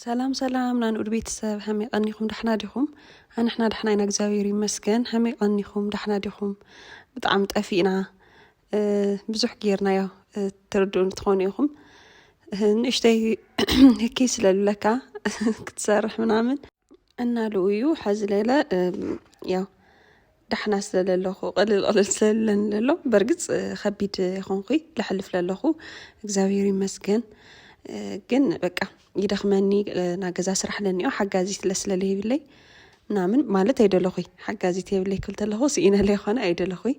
سلام سلام نان أربيت السب هم يقنيكم دحنا ديكم أنا دحنا نجزاويري مسكن هم يقنيكم دحنا ديكم بطعم تأفينا بزح جيرنا يا تردون تخونيكم نشتي هكيس للكا كتسرح منامن أنا لويو حزليلة يا دحنا سللخو قليل سلن للو برقص خبيت خونقي لحلف للخو نجزاويري مسكن جن بقى يدخمني ناجزا سرح لني أو حجازي تلسللي بلي نامن مالت يدلخي حجازي تبلي كلت له سينا لي خنا يدلخي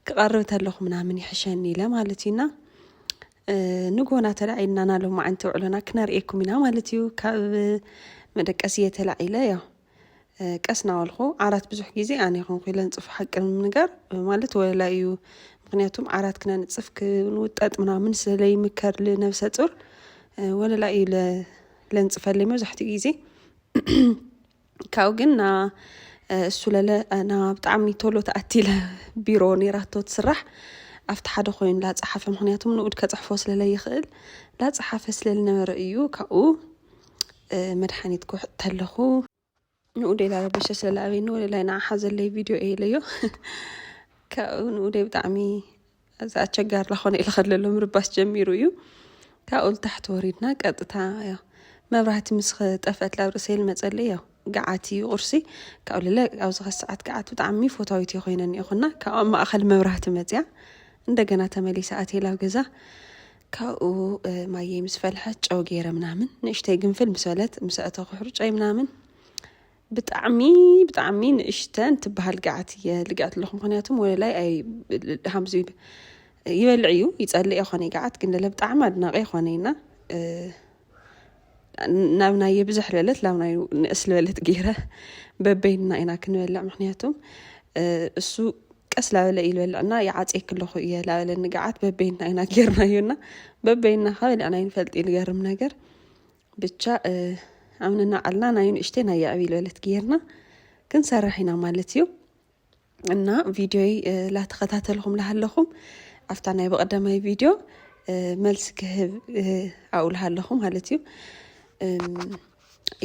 قربت له منامن يحشني لا مالتينا نقونا تلعينا نالو ما أنتوا علنا كنار إيكم منا مالتيو كاب مدكاسية تلعيلا يا كاسنا والخو عرات بزح جيزي أنا خون قيلن صف حق المنجر مالت ولا يو مغنياتهم عرات كنا نتصفك نوتات منامن سلي مكر لنفسه تور ولا لا إلى لنصف اللي مزحت جيزي كاوجنا السلالة أنا بتعمني طولو تأتي له بيروني راتو تسرح أفتح هذا خوين لا تصحف مخنياتهم نقول كتصحف وصل لي يخل لا تصحف سلالنا رأيو كأو مدحني تكو تلخو نقول إلى ربش سلالة ولا لا نعحز اللي فيديو إيه ليو كأو نقول بتعمي إذا أتشجر لخوني الخل لهم رباس جميرو يو كأول تحت وريدنا قطتها يا ما برحت مسخ طفت لابرسيل مصليه قعاتي قرسي كأول لا أو زغ ساعات قعات بتعمي فوتاويتي خوينني أخونا كأو ما أخل ما برحت مزيا እንደገና ተመሊሳ አቴላ ገዛ ካኡ ማየ ምስ ፈልሐ ጨው ገይረ ምናምን ንእሽተይ ግንፍል ምስ በለት ምስ አተኹ ሕርጫይ ምናምን ብጣዕሚ ንእሽተን ትበሃል ገዓት የልጋት ለኹ ምክንያቱም ወላይ አይ ሃምዚ ይበልዕ እዩ ይጸልይ ይኾነ ገዓት ግን ለብጣዕሚ አድናቂ ይኾነይና ናብና የብዝሕ ለለት ላብና ንእስል በለት ገይረ በበይና ኢና ክንበልዕ ምክንያቱም እሱ ቀስ ላበለ ይልበልዕና ያዓጽይ ክለኹ ላበለ ንገዓት በበይና ኢና ገይርናዮና በበይና ኸበልዕና ይንፈልጥ ይልገርም ነገር ብቻ አምንና አልና ናይን እሽቴና ያዕቢል በለት ገይርና ክንሰርሒና ማለት እዩ እና ቪዲዮይ ላ ተኸታተልኩም ለሃለኹም አፍታ ናይ በቀዳማይ ቪዲዮ መልስ ክህብ አውልሃለኹም ማለት እዩ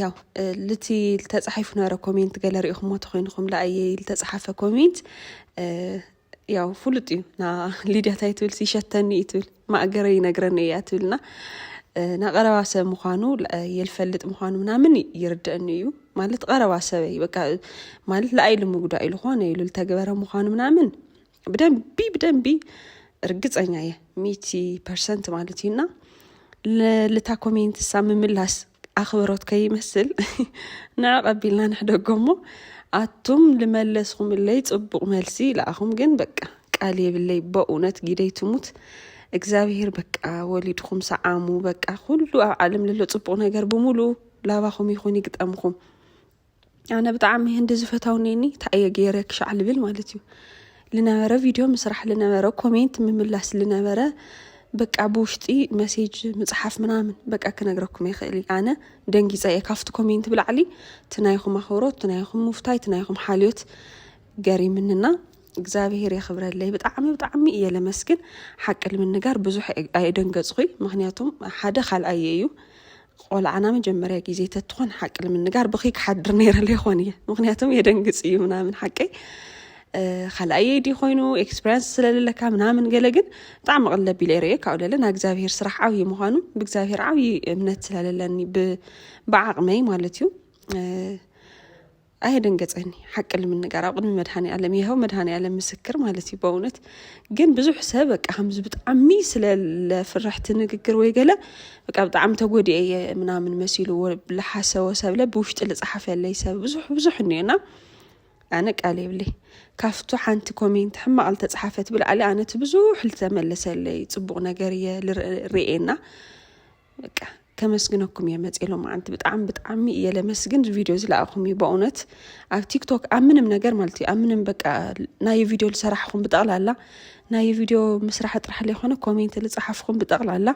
ያው ልቲ ተጻሒፉ ነረ ኮሜንት ገለሪኹም ተኾይንኩም ለአየ ተጻሓፈ ኮሜንት ያው ፍሉጥ እዩ ና ሊድያ ታይትብል ሲሸተኒ ይትብል ማእገረይ ነግረኒ እያ ትብልና ናቀረባ ሰብ ምዃኑ የልፈልጥ ምዃኑ ምናምን ይርድአኒ እዩ ማለት ቀረባ ሰበይ በቃ ማለት ለአይል ምጉዳይ ልኾነ ይሉ ተገበረ ምዃኑ ምናምን በደንቢ እርግጠኛ የ 100% ማለት ይና ለታ ኮሜንት ሳምምላስ አኽብሮት ከይመስል ናቀቢልና ንሕደጎሞ አቱም ልመለስኩም ለይ ጽቡቅ መልሲ ለአኹም ግን በቃ ቃል የብለይ በእውነት ጊደይ ትሙት እግዚአብሔር በቃ ወሊድኩም ሰዓሙ በቃ ሁሉ ዓለም ለሎ ጽቡቅ ነገር በሙሉ ላባኹም ይኹን ይግጠምኩም አነ በጣም እንደ ዝፈታውኔኒ ታየ ገይረክ ሻዕልብል ማለት እዩ لنبرة فيديو مسرح لنبرة كومنت مملاس لنبرة بقى بوشتي مسيج مصحف منامن بقى كنغركم يخلي انا دنجي زي كافت كومنت بالعلي تنايخم مخورات تنايخم مفتاي تنايخم حاليوت غاري مننا እግዚአብሔር ይخبرልይ በጣም እየለመስግን حق ለምንጋር ብዙ አይደንገጽኩይ ምክንያቱም ሓደ ካልአይ እዩ ቆልዓና መጀመሪያ ጊዜ ተትኾን حق ለምንጋር በኺክ ሓድር ነይረለ ይኾንየ ምክንያቱም የደንገጽ እዩ ምናምን حقي خلأي دي خوينو إكسبرينس سلالك منامن جلجن طعم غلب بيليري كأولنا أجزاهير صراحة عوي مهانو بجزاهير عوي منت سلالني بعقمي مالتيو أهدن جزعني حق اللي من جراب من مدهني علم يهو مدهني علم مسكر مالتي بونت جن بزح حسابك أهم زبط عمي سلال فرحت نجكر ويجلا بقى بطعم تجودي أي منامن مسيلو بلحسة وسبله بوشت اللي صحفي اللي يسبب بزح إني أنا قالي بلي كافتو حانت كومنت حما قلت تصحفت بالعلي أنا تبزوح لتملس اللي تصبغ نجارية لرئينا كمسجنكم يا متقلوا ما أنت بتعمي يا لمسجن الفيديوز لاقهم يبقونت على تيك توك أمنم نجار مالتي أمنم بقى ناي فيديو اللي سرحهم بتقلع لا ناي فيديو مسرح طرح لي خونه كومنت اللي صحفهم بتقلع لا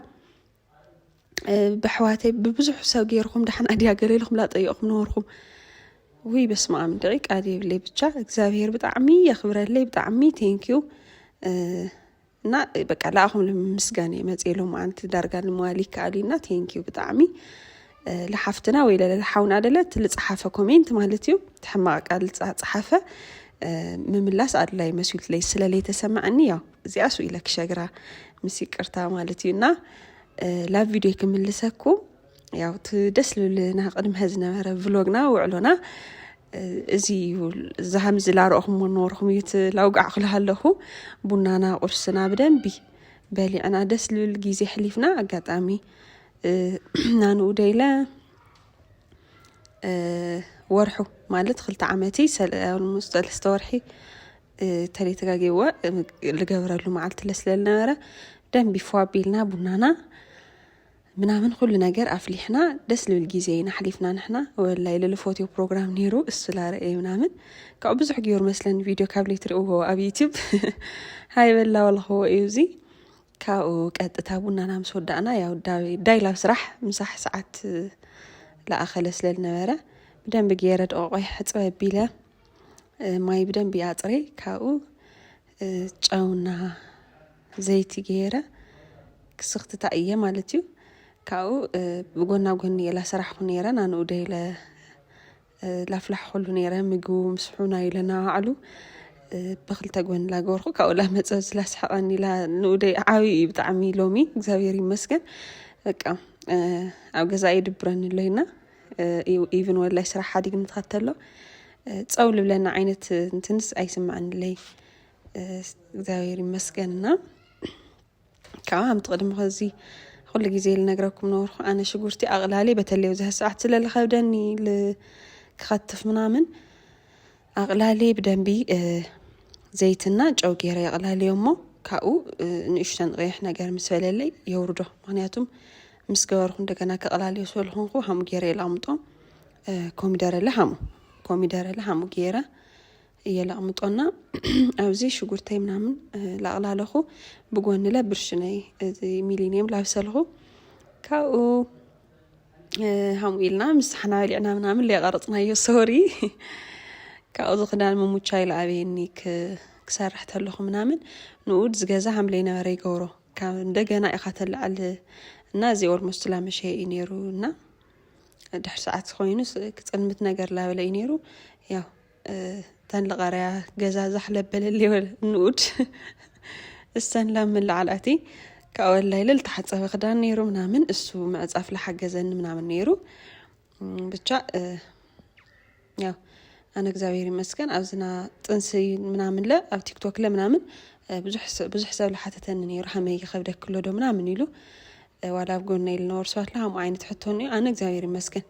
بحواتي ببزوح ساقيركم دحن أدي أقليلكم لا طيقكم نوركم وي بس ما عم دقيق عادي اللي بتشا እግዚአብሔር በጣም ያخبرልይ በጣም ቴንኪው እና በቃ ላአኹም ለምስጋና የመጽኤሎም አንተ ዳርጋን ሟሊክ አሊና ቴንኪው በጣም لحفتنا ولا لحاونا دلت لصحافة كومنت مالتيو تحمق قال صحافة مملاس أدلاي مسؤولت لي سلالي تسمعني يا زي أسوي لك شجرة مسيكرتا مالتينا لا فيديو كمل لسكو يا تدسلوا لنا قدم هزنا فلوجنا وعلونا زي زهم زلارهم ونورهم يتلاوق عقلها له بنانا قرصنا بدنبي بالي أنا دسلوا الجيزي حليفنا أقاطامي نانو ديلا ورحو مالت خلت عمتي المستورحي تري تجاجوا اللي جبرلو معلت لسلنا ورا دم بفوابيلنا بنانا منامن كل نجار أفلحنا دسلو الجيزينا حليفنا نحنا ولا إلى فوتو بروجرام نيرو السلار إيه منامن كأبز حجور مثلا فيديو كابلي ترقوه أبي يوتيوب هاي بالله والله هو إيوزي كاو قد تابونا نام سودانا يا داي لا بصراح مسح ساعات لا أخلص للنوارة بدن بجيرد أو حتى بيلا ما يبدن بيعطري كاو جاونا زيتي جيرة كسخت تأيي مالتيو كاو بقولنا يلا سرح خنيرة أنا ودي لفلح خلو نيرة مجو مسحونا يلنا علو بخل تقول لا جورخو كأولا متزوج لا سحقني لا نودي عاوي بتعمي لومي زاويري مسكن بقى أو جزاي دبرن لينا even ولا يسرح حد نتختله تصول لنا عينة تنس أي سمعن لي زاويري مسكننا كعام تقدم غزي كل جزء اللي نقرأكم نورخو أنا شجورتي أغلالي بتلي وزها ساعة اللي خودني لخطف منامن أغلالي بدنبي زيتنا جو جيرة أغلالي يومه كأو نشتن غيح نجار مسفل لي يورده معناتهم مسكورهم دكنا كأغلالي يسولهم خو هم جيرة لامطهم كوميدار لهم جيرة يلامطنا أو زي شجورتي منامن لأغلالي خو بقولنا لا برشناي زي ميلينيوم لابسلهو كأو هم قلنا مسحنا لأنا منامن اللي غرطنا يسوري كأوض خدان مموتشاي لعبيني كسرحت له منامن نقول زجاجة عملينا وري جورو كان دجنا أخذت على النازي والمستلام شيء ينيرونا دح ساعات خوينس كتلمت نجار لا ولا ينيرو يا تن لغريا جزاء زحلب باللي والنود السن لام اللي علقتي كأول ليلة تحت خدان نيرو منامن السو مع زفل حاجة زين منامن نيرو بتشا يا أنا جزاويري مسكن أوزنا تنسي منامن لا أو تيك توك لا منامن بزح سوي حتى تنني راح ما يخبرك كله ده منامن يلو ولا بقولنا النور سوات لهم عين تحطوني أنا جزاويري مسكن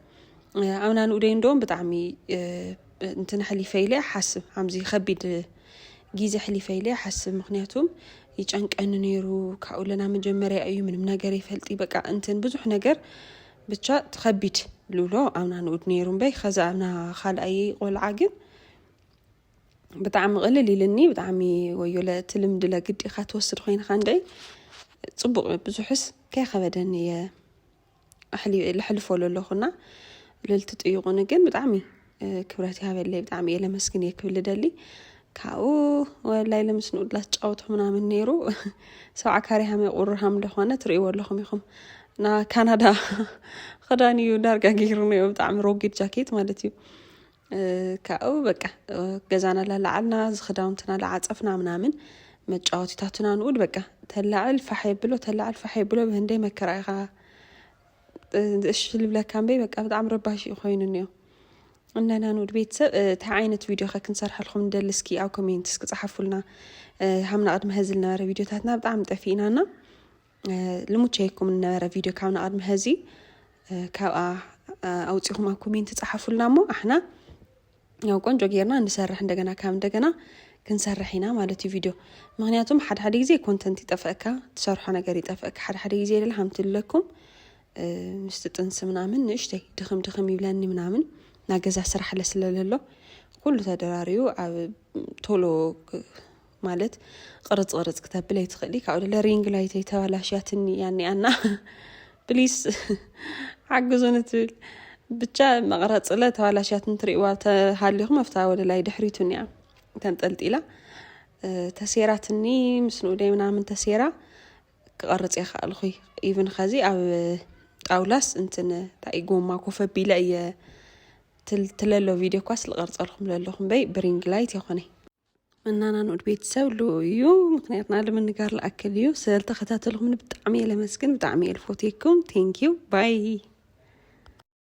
أنا نودين دوم بتعمي انت نحلي فيلي حسب عمزي خبيد جيزي حلي فيلي حسب مخنياتهم يجانك أن نيرو كأولنا من جمرة أي من نجاري فلتي بقى أنت بزح نجار بتشا تخبيت لولو أنا نود نيرون بي خزعنا خال أي قول عاجب بتعم غللي لني بتعمي ويولا تلمد لا قد خات وصل خين خاندي صبغ بزحس كي خبدني أحلي الحلف ولا لخنا للتطيقون جن بتعمي كبرتي هذا اللي بتعمي إلى مسكني كل دلي كاو ولا إلى مسنود لا تشوت هنا من نيرو سواء كاريهم يقرهم لخنا تري ولا لهم يخم نا كندا خداني ودارجا غيرني بتاع روجيت جاكيت مالتي كاو بقى جزانا لعلنا خداونتنا لعصفنا منامن متጫወቲታቱና نقول بقى تلعل فحي بلو بهندي مكرايغا ايش اللي بلا كان بي بقى بتاع رباشي خويننيو اننا نود بيتسب تعاينت فيديو خا كنصرح لكم ندلسكي او كومنتس كتصحفوا لنا همنا قد مهزلنا فيديوهاتنا بتاع مطفينانا لموتشيكم النار فيديو كاونا قدم هزي كاو أوتيكم كومنت تصحفوا لنا مو احنا يو قنجو غيرنا نسرح እንደገና كام እንደገና كنسرحينا مالتي فيديو مغنياتهم حد يجي كونتنت يطفئك تشرحوا ነገር يطفئك حد يجي للحمت لكم مستطنس منامن نشتي دخم يبلاني منامن ناجز سرح لسللله كله تدراريو تولو مالت قرص كتاب بلاي تخليك أو لرينج لايتي توالاشياتني يعني أنا بليس عجزونت بتشا مقرص لا توالاشيات نتريوا هاليهم افتاوا ولا يدحريتوني تنطلت إلى تسيراتني مسنو دايما من تسيرة قرص يا خالخي even خزي أو ጣውላስ እንትን ታይ ጎማ ኮፈ ቢላየ ትለሎ ቪዲዮ ኳስ ልቀርጸልኩም ለለኩም በይ ብሪንግ ላይት ይኾነ እናና ንኡድ ቤተሰብ ልዩ ምክንያትና ለምንጋር ለአክል እዩ ስለተኸታተልኩም ብጣዕሚ ለመስግን ብጣዕሚ ልፎቴኩም ቴንክ ዩ ባይ